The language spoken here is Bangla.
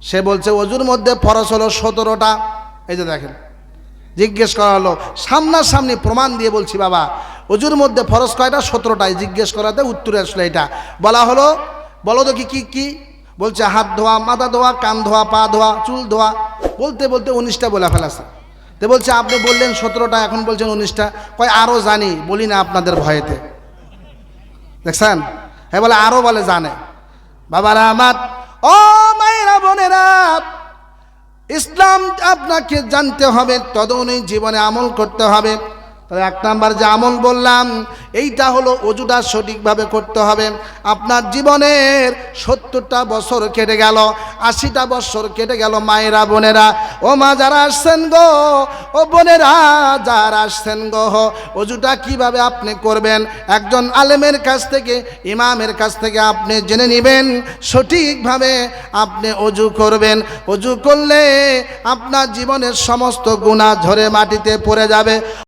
সে বলছে অজুর মধ্যে ফরজ হলো 17টা। এই যে দেখেন, জিজ্ঞেস করা হলো, সামনাসামনি প্রমাণ দিয়ে বলছি বাবা অজুর মধ্যে ফরজ কয়টা? 17টায়। জিজ্ঞেস করাতে উত্তরে আসলে এটা বলা হলো, বলো তো কি কি কি? বলছে হাত ধোয়া, মাথা ধোয়া, কান ধোয়া, পা ধোয়া, চুল ধোয়া। বলতে বলতে 19টা বলে ফেলেছে। তো বলছে আপনি বললেন 17টা, এখন বলছেন 19টা। কয় আরও জানি, বলি না আপনাদের ভয়েতে। দেখছেন? হ্যাঁ বলে আরও, বলে জানে। বাবারা আমার, ও মায়েরা বোনেরা, ইসলাম আপনাকে জানতে হবে, তদনুযায়ী জীবনে আমল করতে হবে। তবে 1 নাম্বার যে আমল বললাম, এইটা হলো অজুটা সঠিকভাবে করতে হবে। আপনার জীবনের 70টা বছর কেটে গেল, 80টা বছর কেটে গেল, মায়েরা বোনেরা, ও মা যারা আসছেন গো, ও বোনেরা যারা আসছেন গো, অজুটা কিভাবে আপনি করবেন একজন আলেমের কাছ থেকে, ইমামের কাছ থেকে আপনি জেনে নেবেন। সঠিকভাবে আপনি অজু করবেন। অজু করলে আপনার জীবনের সমস্ত গুনাহ ঝরে মাটিতে পড়ে যাবে।